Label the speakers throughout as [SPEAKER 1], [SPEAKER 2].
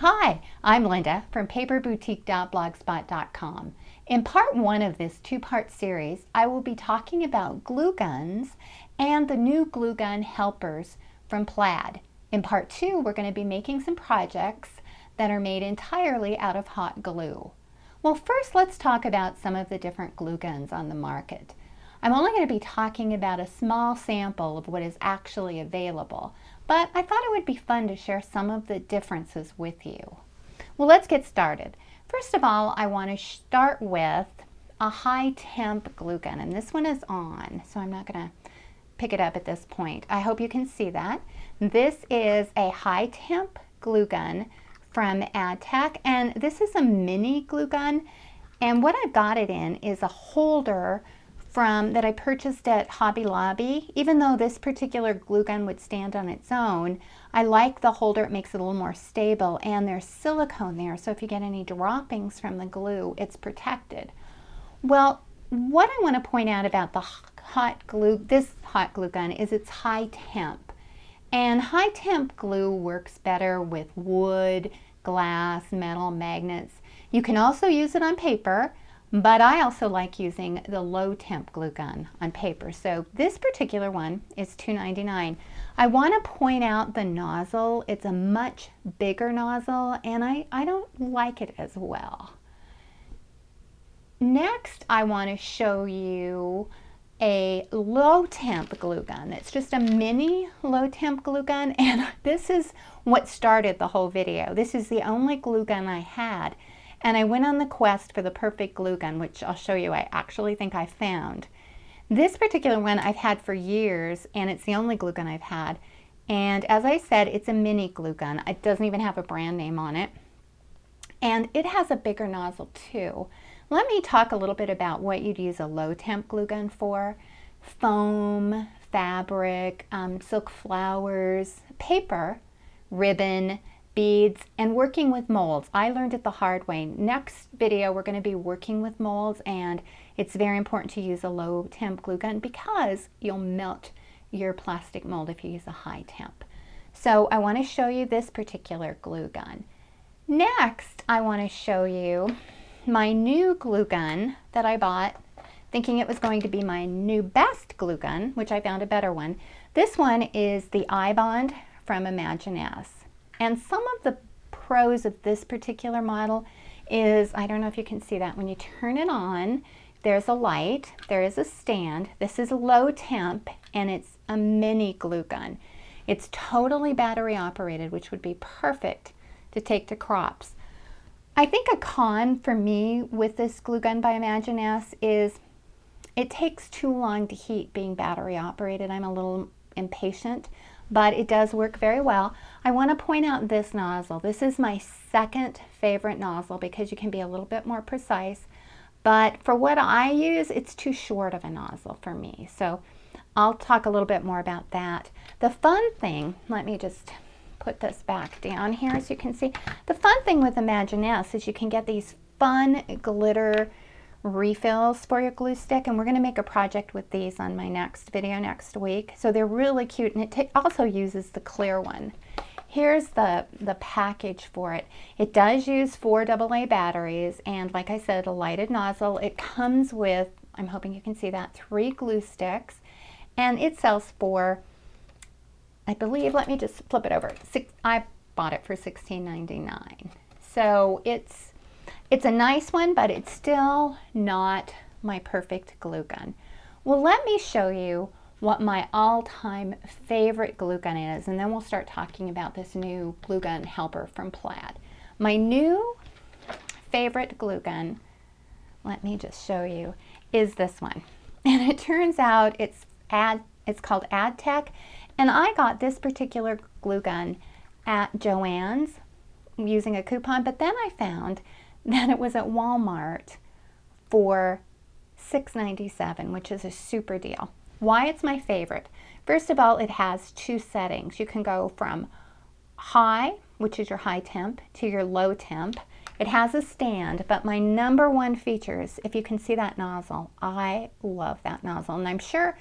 [SPEAKER 1] Hi, I'm Linda from paperboutique.blogspot.com. In part one of this two-part series, I will be talking about glue guns and the new glue gun helpers from Plaid. In part two, we're going to be making some projects that are made entirely out of hot glue. Well, first let's talk about some of the different glue guns on the market. I'm only going to be talking about a small sample of what is actually available, but I thought it would be fun to share some of the differences with you. Well, let's get started. First of all, I want to start with a high temp glue gun, and this one is on, so I'm not going to pick it up at this point. I hope you can see that. This is a high temp glue gun from AdTech, and this is a mini glue gun, and what I've got it in is a holder that I purchased at Hobby Lobby. Even though this particular glue gun would stand on its own, I like the holder. It makes it a little more stable, and there's silicone there, so if you get any droppings from the glue, it's protected. Well, what I want to point out about this hot glue gun is it's high temp. And high temp glue works better with wood, glass, metal, magnets. You can also use it on paper, but I also like using the low temp glue gun on paper. So this particular one is $2.99. I want to point out the nozzle. It's a much bigger nozzle, and I don't like it as well. Next, I want to show you a low temp glue gun. It's just a mini low temp glue gun, and this is what started the whole video. This is the only glue gun I had, and I went on the quest for the perfect glue gun, which I'll show you I actually think I found. This particular one I've had for years, and it's the only glue gun I've had, and as I said, it's a mini glue gun. It doesn't even have a brand name on it, and it has a bigger nozzle too. Let me talk a little bit about what you'd use a low temp glue gun for. Foam, fabric, silk flowers, paper, ribbon, beads, and working with molds. I learned it the hard way. Next video we're going to be working with molds, and it's very important to use a low temp glue gun because you'll melt your plastic mold if you use a high temp. So I want to show you this particular glue gun. Next, I want to show you my new glue gun that I bought, thinking it was going to be my new best glue gun, which I found a better one. This one is the iBond from imaginisce. And some of the pros of this particular model is, I don't know if you can see that, when you turn it on, there's a light, there is a stand. This is low temp, and it's a mini glue gun. It's totally battery operated, which would be perfect to take to crops. I think a con for me with this glue gun by imaginisce is it takes too long to heat being battery operated. I'm a little impatient, but it does work very well. I want to point out this nozzle. This is my second favorite nozzle because you can be a little bit more precise, but for what I use, it's too short of a nozzle for me. So I'll talk a little bit more about that. The fun thing, let me just put this back down here so you can see. The fun thing with imaginisce is you can get these fun glitter refills for your glue stick, and we're going to make a project with these on my next video next week. So they're really cute, and it also uses the clear one. Here's the package for it. It does use 4 AA batteries, and like I said, a lighted nozzle. It comes with, I'm hoping you can see that, 3 glue sticks, and it sells for, I believe, let me just flip it over. I bought it for $16.99. So it's a nice one, but it's still not my perfect glue gun. Well, let me show you what my all-time favorite glue gun is, and then we'll start talking about this new glue gun helper from Plaid. My new favorite glue gun, let me just show you, is this one. And it turns out it's called AdTech. And I got this particular glue gun at Joann's using a coupon, but then I found that it was at Walmart for $6.97, which is a super deal. Why it's my favorite? First of all, it has 2 settings. You can go from high, which is your high temp, to your low temp. It has a stand, but my number one feature is, if you can see that nozzle, I love that nozzle, and I'm sure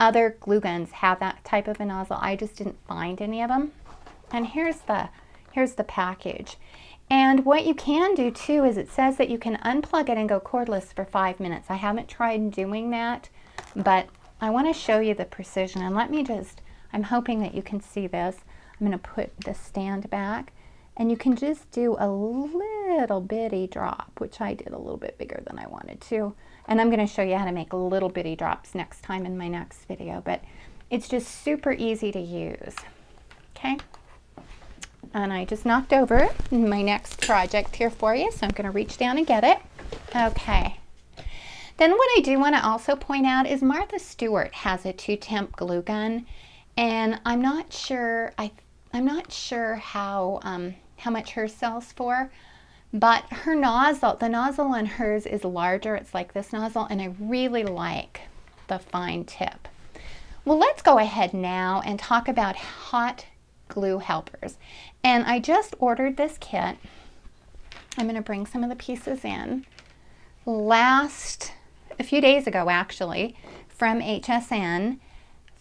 [SPEAKER 1] other glue guns have that type of a nozzle. I just didn't find any of them. And here's Here's the package. And what you can do too is it says that you can unplug it and go cordless for 5 minutes. I haven't tried doing that, but I want to show you the precision. And let me just, I'm hoping that you can see this. I'm going to put the stand back, and you can just do a little bitty drop, which I did a little bit bigger than I wanted to. And I'm going to show you how to make little bitty drops next time in my next video, but it's just super easy to use. Okay. And I just knocked over my next project here for you, so I'm going to reach down and get it. Okay. Then what I do want to also point out is Martha Stewart has a 2-temp glue gun, and I'm not sure how much hers sells for, but her nozzle, the nozzle on hers is larger. It's like this nozzle, and I really like the fine tip. Well, let's go ahead now and talk about hot glue helpers. And I just ordered this kit. I'm going to bring some of the pieces in. A few days ago actually, from HSN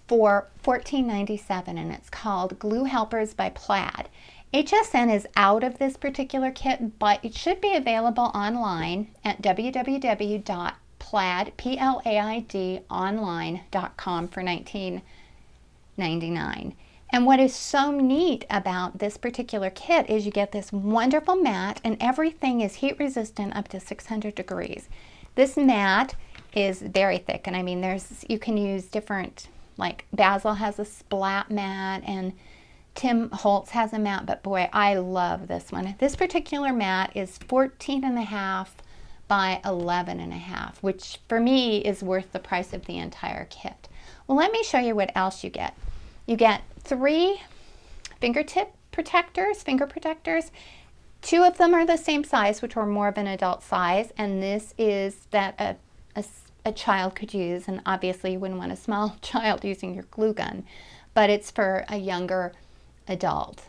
[SPEAKER 1] for $14.97, and it's called Glue Helpers by Plaid. HSN is out of this particular kit, but it should be available online at www.plaidonline.com for $19.99. And what is so neat about this particular kit is you get this wonderful mat, and everything is heat resistant up to 600 degrees. This mat is very thick, and I mean you can use different, like Basil has a splat mat and Tim Holtz has a mat, but boy, I love this one. This particular mat is 14.5 by 11.5, which for me is worth the price of the entire kit. Well, let me show you what else you get. You get 3 finger protectors. 2 of them are the same size, which are more of an adult size, and this is that a child could use, and obviously you wouldn't want a small child using your glue gun, but it's for a younger adult.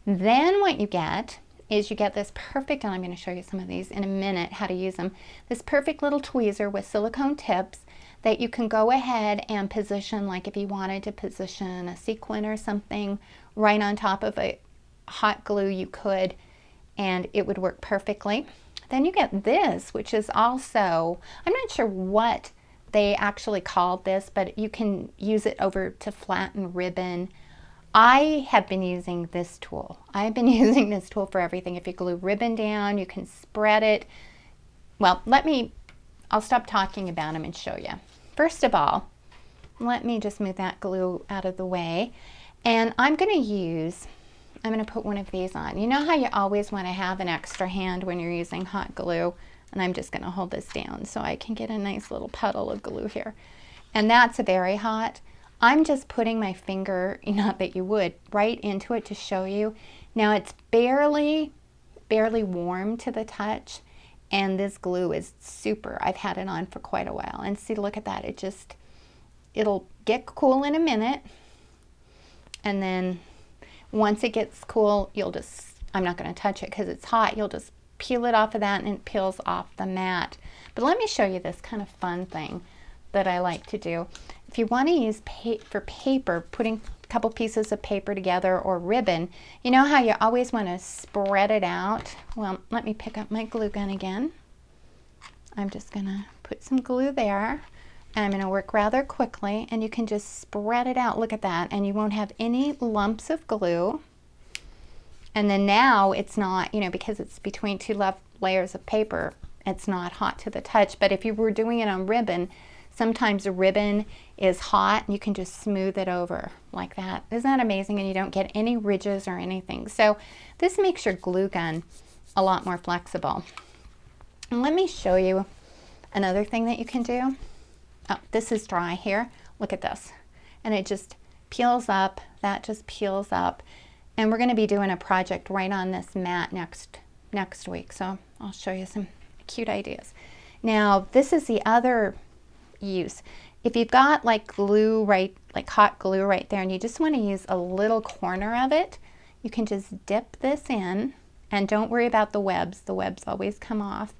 [SPEAKER 1] Then what you get is you get this perfect, and I'm going to show you some of these in a minute, how to use them, this perfect little tweezer with silicone tips that you can go ahead and position, like if you wanted to position a sequin or something right on top of a hot glue, you could, and it would work perfectly. Then you get this, which is also, I'm not sure what they actually called this, but you can use it over to flatten ribbon. I have been using this tool. I've been using this tool for everything. If you glue ribbon down, you can spread it. Well, I'll stop talking about them and show you. First of all, let me just move that glue out of the way. And I'm going to put one of these on. You know how you always want to have an extra hand when you're using hot glue? And I'm just going to hold this down so I can get a nice little puddle of glue here. And that's very hot. I'm just putting my finger, not that you would, right into it to show you. Now it's barely warm to the touch, and this glue is super. I've had it on for quite a while. And see, look at that. It'll get cool in a minute, and then once it gets cool, I'm not going to touch it because it's hot. You'll just peel it off of that, and it peels off the mat. But let me show you this kind of fun thing that I like to do. If you want to use for paper, putting a couple pieces of paper together or ribbon, you know how you always want to spread it out? Well, let me pick up my glue gun again. I'm just going to put some glue there, and I'm going to work rather quickly, and you can just spread it out. Look at that, and you won't have any lumps of glue. And then now it's not, because it's between 2 layers of paper, it's not hot to the touch. But if you were doing it on ribbon, sometimes the ribbon is hot, and you can just smooth it over like that. Isn't that amazing? And you don't get any ridges or anything. So this makes your glue gun a lot more flexible. And let me show you another thing that you can do. Oh, this is dry here. Look at this. And it just peels up. That just peels up. And we're going to be doing a project right on this mat next week. So I'll show you some cute ideas. Now, this is the other use. If you've got like glue like hot glue right there, and you just want to use a little corner of it, you can just dip this in, and don't worry about the webs. The webs always come off.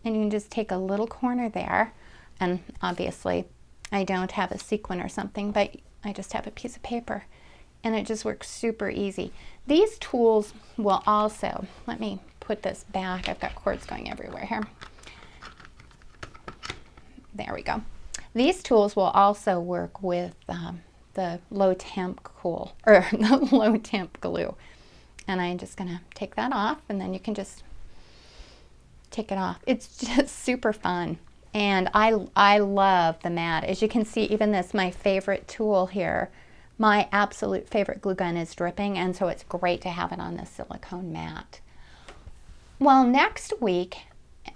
[SPEAKER 1] And you can just take a little corner there, and obviously I don't have a sequin or something, but I just have a piece of paper. and it just works super easy. These tools will also, let me put this back. I've got cords going everywhere here. There we go. These tools will also work with the low temp cool, or the low temp glue. And I'm just gonna take that off, and then you can just take it off. It's just super fun. And I love the mat. As you can see, even this, my favorite tool here, my absolute favorite glue gun is dripping, and so it's great to have it on this silicone mat. Well, next week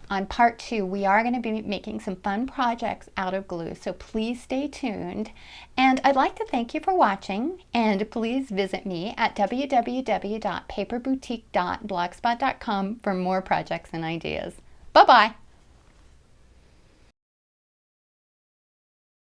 [SPEAKER 1] on part 2, we are going to be making some fun projects out of glue, so please stay tuned. And I'd like to thank you for watching, and please visit me at www.paperboutique.blogspot.com for more projects and ideas. Bye-bye.